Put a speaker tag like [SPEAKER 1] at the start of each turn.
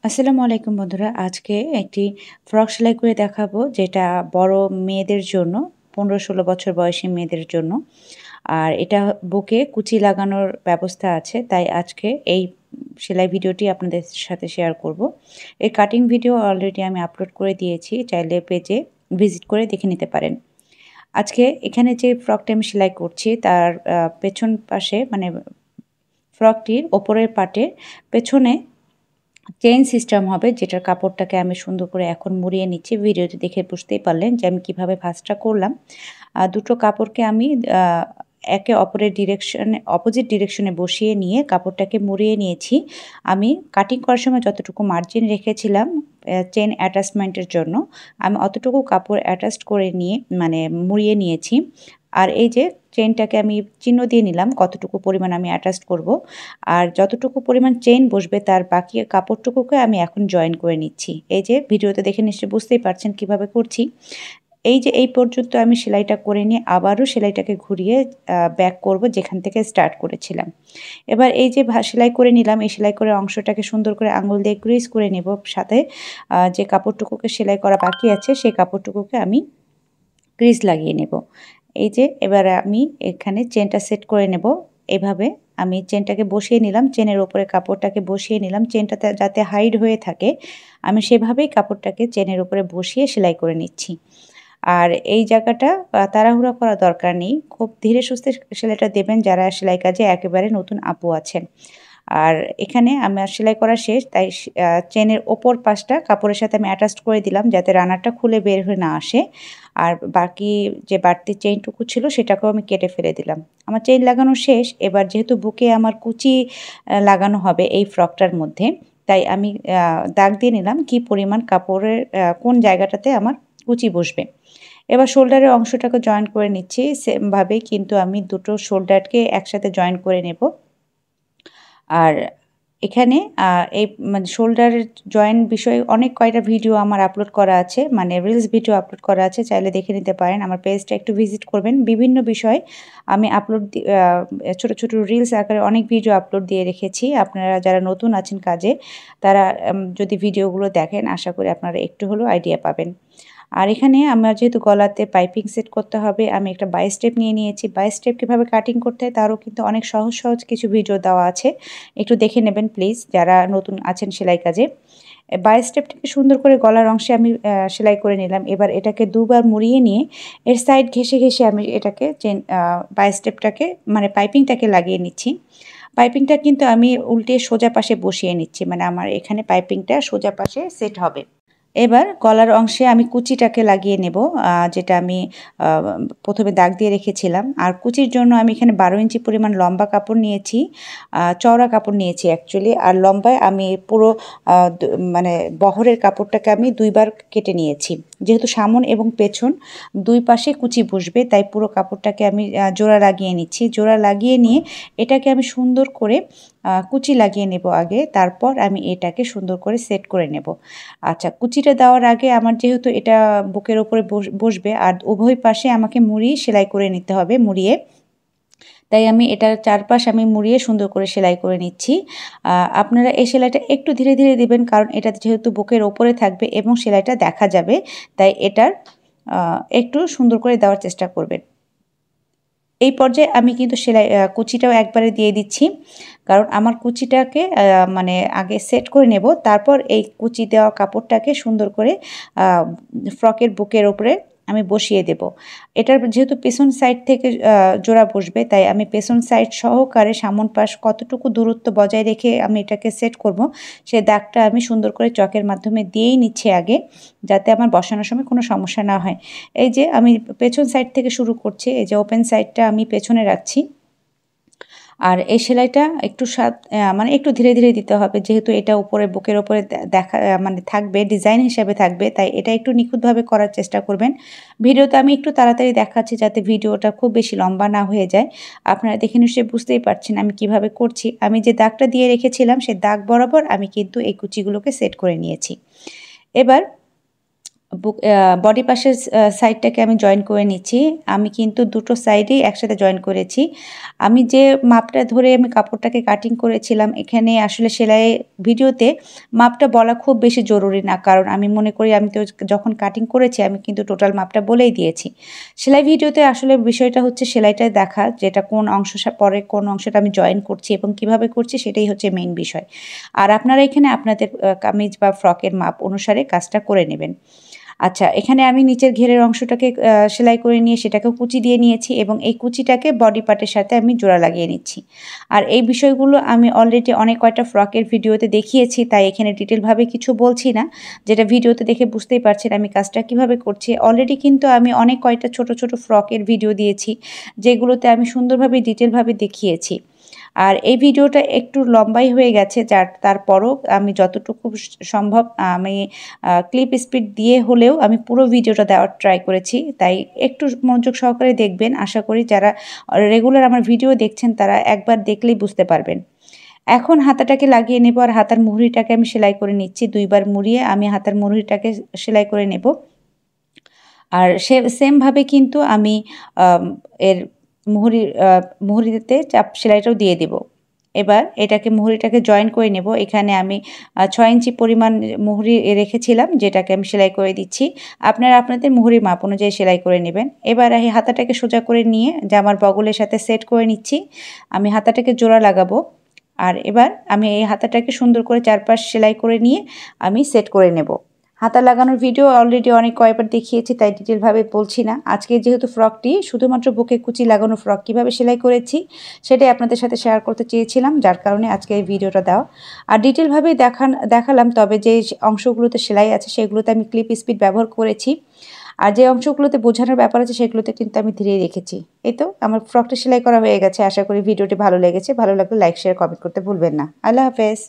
[SPEAKER 1] আসসালামু আলাইকুম বন্ধুরা। আজকে একটি ফ্রক সেলাই করে দেখাবো যেটা বড় মেয়েদের জন্য ১৫-১৬ বছর বয়সী মেয়েদের জন্য। আর এটা বুকে কুচি লাগানোর ব্যবস্থা আছে। তাই আজকে এই সেলাই ভিডিওটি আপনাদের সাথে শেয়ার করব। এর কাটিং ভিডিও অলরেডি আমি আপলোড করে দিয়েছি। চাইলে পেজে ভিজিট করে দেখে নিতে পারেন। আজকে এখানে যে ফ্রকটা আমি সেলাই করছি তার পেছন পাশে মানে ফ্রকটির ওপরের পার্টে পেছনে চেইন সিস্টেম হবে, যেটার কাপড়টাকে আমি সুন্দর করে এখন মুড়িয়ে নিচ্ছি। ভিডিওতে দেখে বুঝতেই পারলেন যে আমি কিভাবে ভাঁজটা করলাম। দুটো কাপড়কে আমি একে অপরের অপোজিট ডিরেকশনে বসিয়ে নিয়ে কাপড়টাকে মুড়িয়ে নিয়েছি। আমি কাটিং করার সময় যতটুকু মার্জিন রেখেছিলাম চেইন অ্যাটাচমেন্টের জন্য, আমি অতটুকু কাপড় অ্যাটাচড করে নিয়ে মানে মুড়িয়ে নিয়েছি। আর এই যে চেইনটাকে আমি চিহ্ন দিয়ে নিলাম কতটুকু পরিমাণ আমি অ্যাটাচড করব। আর যতটুকু পরিমাণ চেইন বসবে তার বাকি কাপড়টুকুকে আমি এখন জয়েন করে নিচ্ছি। এই যে ভিডিওতে দেখে নিশ্চয়ই বুঝতেই পারছেন কিভাবে করছি। এই যে এই পর্যন্ত আমি সেলাইটা করে নিয়ে আবারও সেলাইটাকে ঘুরিয়ে ব্যাক করব যেখান থেকে স্টার্ট করেছিলাম। এবার এই যে সেলাই করে নিলাম, এই সেলাই করা অংশটাকে সুন্দর করে আঙুল দিয়ে গ্রিস করে নেব। সাথে যে কাপড়টুকুকে সেলাই করা বাকি আছে সেই কাপড়টুকুকে আমি গ্রিস লাগিয়ে নেব। এই যে এবার আমি এখানে চেনটা সেট করে নেব। এভাবে আমি চেনটাকে বসিয়ে নিলাম, চেনের ওপরে কাপড়টাকে বসিয়ে নিলাম। চেনটাতে যাতে হাইড হয়ে থাকে আমি সেভাবেই কাপড়টাকে চেনের উপরে বসিয়ে সেলাই করে নিচ্ছি। আর এই জায়গাটা তাড়াহুড়া করা দরকার নেই। খুব ধীরে সুস্থে সেলাইটা দেবেন যারা সেলাই কাজে একেবারে নতুন আপু আছেন। আর এখানে আমার সেলাই করা শেষ, তাই চেনের ওপর পাশটা কাপড়ের সাথে আমি অ্যাটাচড করে দিলাম যাতে রানারটা খুলে বের হয়ে না আসে। আর বাকি যে বাড়তি চেইনটুকু ছিল সেটাকেও আমি কেটে ফেলে দিলাম। আমার চেইন লাগানো শেষ। এবার যেহেতু বুকে আমার কুচি লাগানো হবে এই ফ্রকটার মধ্যে, তাই আমি দাগ দিয়ে নিলাম কি পরিমাণ কাপড়ের কোন জায়গাটাতে আমার কুচি বসবে। এবার শোল্ডারের অংশটাকে জয়েন করে নিচ্ছি। সেমভাবেই কিন্তু আমি দুটো শোল্ডারকে একসাথে জয়েন করে নেব। আর এখানে এই মানে শোল্ডারের জয়েন্ট বিষয়ে অনেক কয়টা ভিডিও আমার আপলোড করা আছে, মানে রিলস ভিডিও আপলোড করা আছে, চাইলে দেখে নিতে পারেন। আমার পেজটা একটু ভিজিট করবেন। বিভিন্ন বিষয়ে আমি ছোট ছোট রিলস আকারে অনেক ভিডিও আপলোড দিয়ে রেখেছি। আপনারা যারা নতুন আছেন কাজে তারা যদি ভিডিওগুলো দেখেন আশা করি আপনারা একটু হলেও আইডিয়া পাবেন। আর এখানে আমার যেহেতু গলাতে পাইপিং সেট করতে হবে, আমি একটা 22 স্টেপ নিয়ে নিয়েছি। 22 স্টেপ কীভাবে কাটিং করতে হয় তারও কিন্তু অনেক সহজ সহজ কিছু ভিডিও দেওয়া আছে, একটু দেখে নেবেন প্লিজ যারা নতুন আছেন সেলাই কাজে। 22 স্টেপটাকে সুন্দর করে গলার অংশে আমি সেলাই করে নিলাম। এবার এটাকে দুবার মুড়িয়ে নিয়ে এর সাইড ঘেঁষে ঘেঁষে আমি এটাকে 22 স্টেপটাকে মানে পাইপিংটাকে লাগিয়ে নিচ্ছি। পাইপিংটা কিন্তু আমি উল্টে সোজা পাশে বসিয়ে নিচ্ছি, মানে আমার এখানে পাইপিংটা সোজা পাশে সেট হবে। এবার গলার অংশে আমি কুচিটাকে লাগিয়ে নেব, যেটা আমি আ প্রথমে দাগ দিয়ে রেখেছিলাম। আর কুচির জন্য আমি এখানে ১২ ইঞ্চি পরিমাণ লম্বা কাপড় নিয়েছি। চওড়া কাপড় নিয়েছি অ্যাকচুয়ালি। আর লম্বায় আমি পুরো আ দ মানে বহরের কাপড়টাকে আমি ২ বার কেটে নিয়েছি। যেহেতু সামন এবং পেছন ২ পাশে কুচি বসবে তাই পুরো কাপড়টাকে আমি জোড়া লাগিয়ে নিচ্ছি। জোড়া লাগিয়ে নিয়ে এটাকে আমি সুন্দর করে কুচি লাগিয়ে নেব আগে, তারপর আমি এটাকে সুন্দর করে সেট করে নেব। আচ্ছা, কুচিটা দেওয়ার আগে আমার যেহেতু এটা বুকের ওপরে বসবে আর উভয় পাশে আমাকে মুড়িয়ে সেলাই করে নিতে হবে মুড়িয়ে। তাই আমি এটার চারপাশ আমি মুড়িয়ে সুন্দর করে সেলাই করে নিচ্ছি। আপনারা এই সেলাইটা একটু ধীরে ধীরে দিবেন কারণ এটা যেহেতু বুকের ওপরে থাকবে এবং সেলাইটা দেখা যাবে, তাই এটার একটু সুন্দর করে দেওয়ার চেষ্টা করবেন। এই পর্যায়ে আমি কিন্তু কুচিটাও একবারে দিয়ে দিচ্ছি, কারণ আমার কুচিটাকে মানে আগে সেট করে নেব, তারপর এই কুচি দেওয়া কাপড়টাকে সুন্দর করে ফ্রকের বুকের ওপরে আমি বসিয়ে দেব। এটার যেহেতু পেছন সাইড থেকে জোড়া বসবে তাই আমি পেছন সাইড সহকারে সামন পাশ কতটুকু দূরত্ব বজায় রেখে আমি এটাকে সেট করব সে দাগটা আমি সুন্দর করে চকের মাধ্যমে দিয়েই নিচ্ছি আগে, যাতে আমার বসানোর সময় কোনো সমস্যা না হয়। এই যে আমি পেছন সাইড থেকে শুরু করছি, এই যে ওপেন সাইডটা আমি পেছনে রাখছি। আর এই সেলাইটা একটু মানে একটু ধীরে ধীরে দিতে হবে, যেহেতু এটা উপরে বুকের ওপরে দেখা মানে থাকবে, ডিজাইন হিসাবে থাকবে, তাই এটা একটু নিখুঁতভাবে করার চেষ্টা করবেন। ভিডিওতে আমি একটু তাড়াতাড়ি দেখাচ্ছি যাতে ভিডিওটা খুব বেশি লম্বা না হয়ে যায়। আপনারা দেখে নিশ্চয়ই বুঝতেই পারছেন আমি কিভাবে করছি। আমি যে দাগটা দিয়ে রেখেছিলাম সে দাগ বরাবর আমি কিন্তু এই কুচিগুলোকে সেট করে নিয়েছি। এবার বুক বডি পাশের সাইডটাকে আমি জয়েন করে নিচ্ছি। আমি কিন্তু দুটো সাইডেই একসাথে জয়েন করেছি। আমি যে মাপটা ধরে আমি কাপড়টাকে কাটিং করেছিলাম, এখানে আসলে সেলাই ভিডিওতে মাপটা বলা খুব বেশি জরুরি না। কারণ আমি মনে করি আমি তো যখন কাটিং করেছি আমি কিন্তু টোটাল মাপটা বলেই দিয়েছি। সেলাই ভিডিওতে আসলে বিষয়টা হচ্ছে সেলাইটাই দেখা, যেটা কোন অংশ পরে কোন অংশটা আমি জয়েন করছি এবং কিভাবে করছি সেটাই হচ্ছে মেইন বিষয়। আর আপনারা এখানে আপনাদের কামিজ বা ফ্রকের মাপ অনুসারে কাজটা করে নেবেন। আচ্ছা, এখানে আমি নিচের ঘেরের অংশটাকে সেলাই করে নিয়ে সেটাকেও কুচি দিয়ে নিয়েছি এবং এই কুচিটাকে বডি পার্টের সাথে আমি জোড়া লাগিয়ে নিচ্ছি। আর এই বিষয়গুলো আমি অলরেডি অনেক কয়টা ফ্রকের ভিডিওতে দেখিয়েছি, তাই এখানে ডিটেলভাবে কিছু বলছি না। যেটা ভিডিওতে দেখে বুঝতেই পারছেন আমি কাজটা কিভাবে করছি। অলরেডি কিন্তু আমি অনেক কয়টা ছোট, ছোট ফ্রকের ভিডিও দিয়েছি, যেগুলোতে আমি সুন্দরভাবে ডিটেলভাবে দেখিয়েছি। আর এই ভিডিওটা একটু লম্বাই হয়ে গেছে, তারপরও আমি যতটুকু সম্ভব আমি ক্লিপ স্পিড দিয়ে হলেও আমি পুরো ভিডিওটা দেওয়ার ট্রাই করেছি। তাই একটু মনোযোগ সহকারে দেখবেন। আশা করি যারা রেগুলার আমার ভিডিও দেখছেন তারা একবার দেখলেই বুঝতে পারবেন। এখন হাতাটাকে লাগিয়ে নেব আর হাতার মুহুরিটাকে আমি সেলাই করে নিচ্ছি। ২ বার মুড়িয়ে আমি হাতার মুহুরিটাকে সেলাই করে নেব। আর সেমভাবে কিন্তু আমি এর মুহুরিতে চাপ সেলাইটাও দিয়ে দেব। এবার এটাকে মুহুরিটাকে জয়েন করে নেব। এখানে আমি ৬ ইঞ্চি পরিমাণ মুহুরি রেখেছিলাম, যেটাকে আমি সেলাই করে দিচ্ছি। আপনারা আপনাদের মুহুরির মাপ অনুযায়ী সেলাই করে নেবেন। এবার এই হাতাটাকে সোজা করে নিয়ে জামার বগলের সাথে সেট করে নিচ্ছি। আমি হাতাটাকে জোড়া লাগাবো। আর এবার আমি এই হাতাটাকে সুন্দর করে চারপাশ সেলাই করে নিয়ে আমি সেট করে নেব। হাতা লাগানোর ভিডিও অলরেডি অনেক কয়েকবার দেখিয়েছি, তাই ডিটেলভাবে বলছি না। আজকে যেহেতু ফ্রকটি শুধুমাত্র বুকে কুচি লাগানো ফ্রক কীভাবে সেলাই করেছি সেটাই আপনাদের সাথে শেয়ার করতে চেয়েছিলাম, যার কারণে আজকে এই ভিডিওটা দেওয়া। আর ডিটেলভাবেই দেখালাম, তবে যে অংশগুলোতে সেলাই আছে সেগুলোতে আমি ক্লিপ স্পিড ব্যবহার করেছি। আর যে অংশগুলোতে বোঝানোর ব্যাপার আছে সেগুলোতে কিন্তু আমি ধীরে রেখেছি। এই তো আমার ফ্রকটা সেলাই করা হয়ে গেছে। আশা করি ভিডিওটি ভালো লেগেছে। ভালো লাগলে লাইক, শেয়ার, কমেন্ট করতে ভুলবেন না। আল্লাহ হাফেজ।